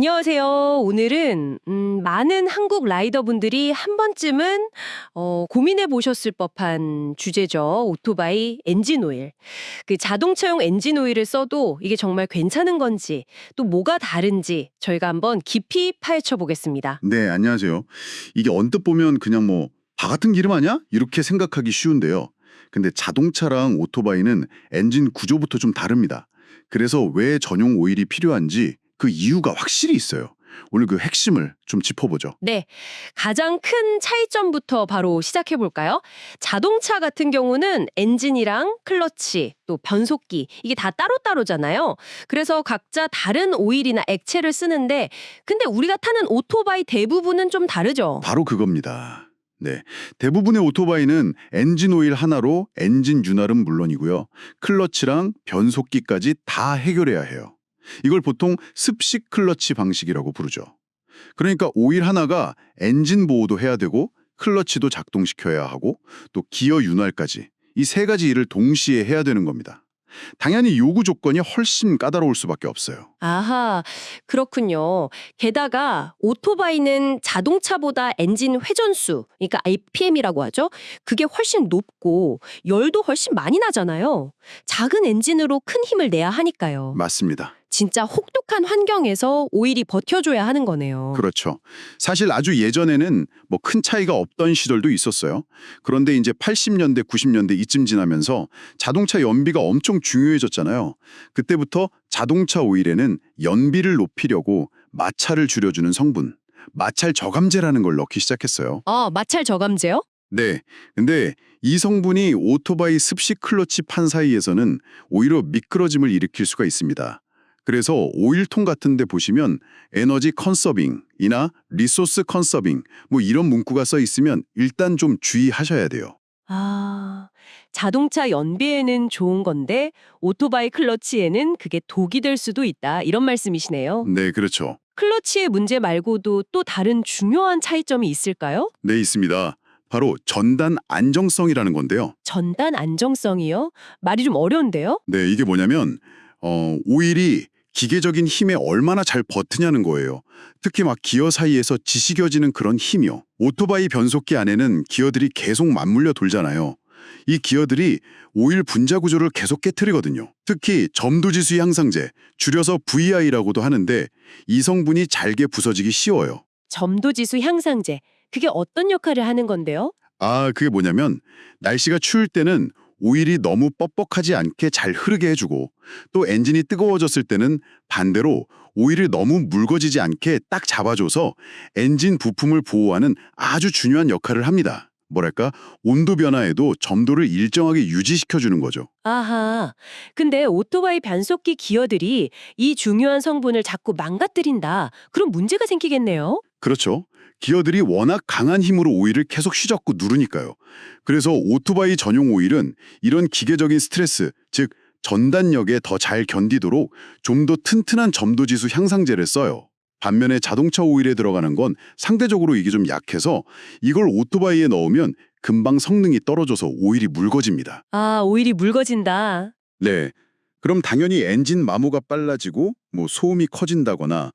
안녕하세요. 오늘은 많은 한국 라이더분들이 한 번쯤은 고민해 보셨을 법한 주제죠. 오토바이 엔진 오일. 그 자동차용 엔진 오일을 써도 이게 정말 괜찮은 건지 또 뭐가 다른지 저희가 한번 깊이 파헤쳐 보겠습니다. 네, 안녕하세요. 이게 언뜻 보면 그냥 뭐 바 같은 기름 아니야? 이렇게 생각하기 쉬운데요. 근데 자동차랑 오토바이는 엔진 구조부터 좀 다릅니다. 그래서 왜 전용 오일이 필요한지 그 이유가 확실히 있어요. 오늘 그 핵심을 좀 짚어보죠. 네. 가장 큰 차이점부터 바로 시작해 볼까요? 자동차 같은 경우는 엔진이랑 클러치, 또 변속기, 이게 다 따로따로잖아요. 그래서 각자 다른 오일이나 액체를 쓰는데, 근데 우리가 타는 오토바이 대부분은 좀 다르죠. 바로 그겁니다. 네, 대부분의 오토바이는 엔진 오일 하나로 엔진 윤활은 물론이고요. 클러치랑 변속기까지 다 해결해야 해요. 이걸 보통 습식 클러치 방식이라고 부르죠. 그러니까 오일 하나가 엔진 보호도 해야 되고 클러치도 작동시켜야 하고 또 기어 윤활까지 이 세 가지 일을 동시에 해야 되는 겁니다. 당연히 요구 조건이 훨씬 까다로울 수밖에 없어요. 아하, 그렇군요. 게다가 오토바이는 자동차보다 엔진 회전수, 그러니까 RPM이라고 하죠. 그게 훨씬 높고 열도 훨씬 많이 나잖아요. 작은 엔진으로 큰 힘을 내야 하니까요. 맞습니다. 진짜 혹독한 환경에서 오일이 버텨줘야 하는 거네요. 그렇죠. 사실 아주 예전에는 뭐 큰 차이가 없던 시절도 있었어요. 그런데 이제 80년대, 90년대 이쯤 지나면서 자동차 연비가 엄청 중요해졌잖아요. 그때부터 자동차 오일에는 연비를 높이려고 마찰을 줄여주는 성분, 마찰 저감제라는 걸 넣기 시작했어요. 아, 마찰 저감제요? 네. 근데 이 성분이 오토바이 습식 클러치 판 사이에서는 오히려 미끄러짐을 일으킬 수가 있습니다. 그래서 오일통 같은 데 보시면 에너지 컨서빙이나 리소스 컨서빙 뭐 이런 문구가 써 있으면 일단 좀 주의하셔야 돼요. 아, 자동차 연비에는 좋은 건데 오토바이 클러치에는 그게 독이 될 수도 있다. 이런 말씀이시네요. 네, 그렇죠. 클러치의 문제 말고도 또 다른 중요한 차이점이 있을까요? 네, 있습니다. 바로 전단 안정성이라는 건데요. 전단 안정성이요? 말이 좀 어려운데요? 네, 이게 뭐냐면 오일이 기계적인 힘에 얼마나 잘 버티냐는 거예요. 특히 막 기어 사이에서 지시겨지는 그런 힘이요. 오토바이 변속기 안에는 기어들이 계속 맞물려 돌잖아요. 이 기어들이 오일 분자 구조를 계속 깨트리거든요. 특히 점도지수 향상제, 줄여서 VI라고도 하는데 이 성분이 잘게 부서지기 쉬워요. 점도지수 향상제. 그게 어떤 역할을 하는 건데요? 아, 그게 뭐냐면 날씨가 추울 때는 오일이 너무 뻑뻑하지 않게 잘 흐르게 해주고 또 엔진이 뜨거워졌을 때는 반대로 오일이 너무 묽어지지 않게 딱 잡아줘서 엔진 부품을 보호하는 아주 중요한 역할을 합니다. 뭐랄까, 온도 변화에도 점도를 일정하게 유지시켜주는 거죠. 아하. 근데 오토바이 변속기 기어들이 이 중요한 성분을 자꾸 망가뜨린다. 그럼 문제가 생기겠네요? 그렇죠. 기어들이 워낙 강한 힘으로 오일을 계속 휘젓고 누르니까요. 그래서 오토바이 전용 오일은 이런 기계적인 스트레스, 즉 전단력에 더 잘 견디도록 좀 더 튼튼한 점도지수 향상제를 써요. 반면에 자동차 오일에 들어가는 건 상대적으로 이게 좀 약해서 이걸 오토바이에 넣으면 금방 성능이 떨어져서 오일이 묽어집니다. 아, 오일이 묽어진다. 네. 그럼 당연히 엔진 마모가 빨라지고 뭐 소음이 커진다거나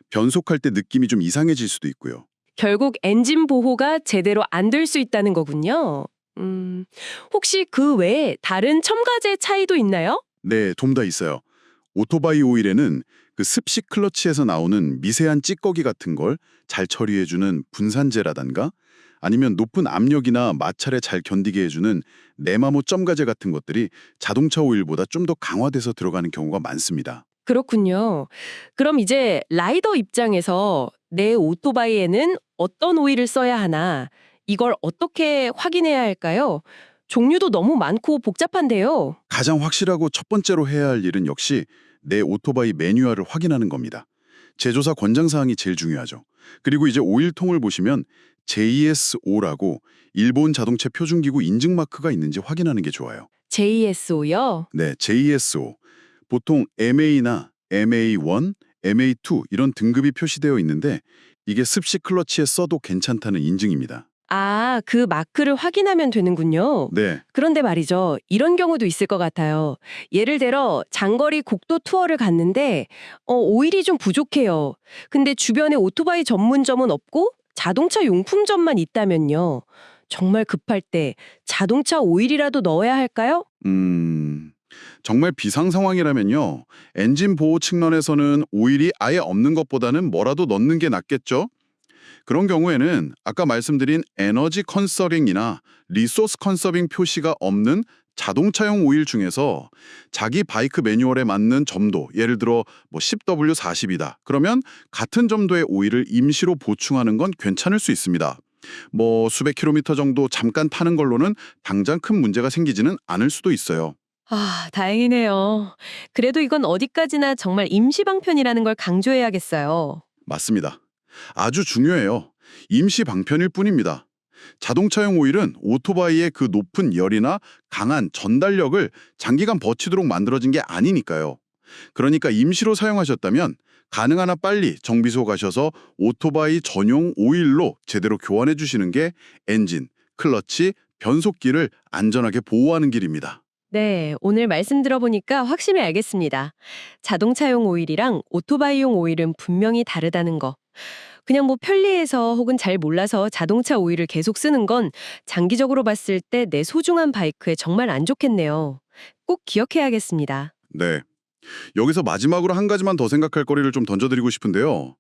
변속할 때 느낌이 좀 이상해질 수도 있고요. 결국 엔진 보호가 제대로 안 될 수 있다는 거군요. 혹시 그 외에 다른 첨가제 차이도 있나요? 네, 좀 더 있어요. 오토바이 오일에는 그 습식 클러치에서 나오는 미세한 찌꺼기 같은 걸 잘 처리해주는 분산제라던가 아니면 높은 압력이나 마찰에 잘 견디게 해주는 네마모 점가제 같은 것들이 자동차 오일보다 좀 더 강화돼서 들어가는 경우가 많습니다. 그렇군요. 그럼 이제 라이더 입장에서 내 오토바이에는 어떤 오일을 써야 하나, 이걸 어떻게 확인해야 할까요? 종류도 너무 많고 복잡한데요. 가장 확실하고 첫 번째로 해야 할 일은 역시 내 오토바이 매뉴얼을 확인하는 겁니다. 제조사 권장사항이 제일 중요하죠. 그리고 이제 오일통을 보시면 JSO라고 일본 자동차 표준기구 인증 마크가 있는지 확인하는 게 좋아요. JSO요? 네, JSO. 보통 MA나 MA1, MA2 이런 등급이 표시되어 있는데 이게 습식 클러치에 써도 괜찮다는 인증입니다. 아, 그 마크를 확인하면 되는군요. 네. 그런데 말이죠. 이런 경우도 있을 것 같아요. 예를 들어 장거리 국도 투어를 갔는데 오일이 좀 부족해요. 근데 주변에 오토바이 전문점은 없고 자동차 용품점만 있다면요. 정말 급할 때 자동차 오일이라도 넣어야 할까요? 정말 비상 상황이라면요. 엔진 보호 측면에서는 오일이 아예 없는 것보다는 뭐라도 넣는 게 낫겠죠? 그런 경우에는 아까 말씀드린 에너지 컨서빙이나 리소스 컨서빙 표시가 없는 자동차용 오일 중에서 자기 바이크 매뉴얼에 맞는 점도, 예를 들어 뭐 10W40이다. 그러면 같은 점도의 오일을 임시로 보충하는 건 괜찮을 수 있습니다. 뭐 수백 킬로미터 정도 잠깐 타는 걸로는 당장 큰 문제가 생기지는 않을 수도 있어요. 아, 다행이네요. 그래도 이건 어디까지나 정말 임시방편이라는 걸 강조해야겠어요. 맞습니다. 아주 중요해요. 임시 방편일 뿐입니다. 자동차용 오일은 오토바이의 그 높은 열이나 강한 전달력을 장기간 버티도록 만들어진 게 아니니까요. 그러니까 임시로 사용하셨다면 가능한 한 빨리 정비소 가셔서 오토바이 전용 오일로 제대로 교환해 주시는 게 엔진, 클러치, 변속기를 안전하게 보호하는 길입니다. 네, 오늘 말씀 들어보니까 확실히 알겠습니다. 자동차용 오일이랑 오토바이용 오일은 분명히 다르다는 거. 그냥 뭐 편리해서 혹은 잘 몰라서 자동차 오일을 계속 쓰는 건 장기적으로 봤을 때 내 소중한 바이크에 정말 안 좋겠네요. 꼭 기억해야겠습니다. 네. 여기서 마지막으로 한 가지만 더 생각할 거리를 좀 던져드리고 싶은데요.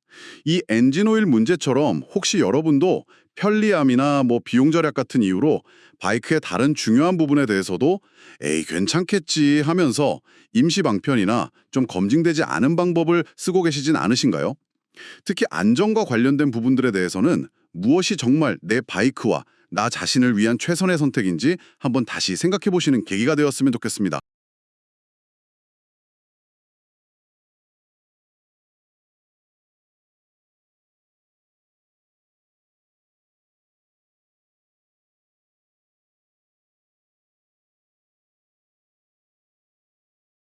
이 엔진 오일 문제처럼 혹시 여러분도 편리함이나 뭐 비용 절약 같은 이유로 바이크의 다른 중요한 부분에 대해서도 에이 괜찮겠지 하면서 임시 방편이나 좀 검증되지 않은 방법을 쓰고 계시진 않으신가요? 특히 안전과 관련된 부분들에 대해서는 무엇이 정말 내 바이크와 나 자신을 위한 최선의 선택인지 한번 다시 생각해 보시는 계기가 되었으면 좋겠습니다.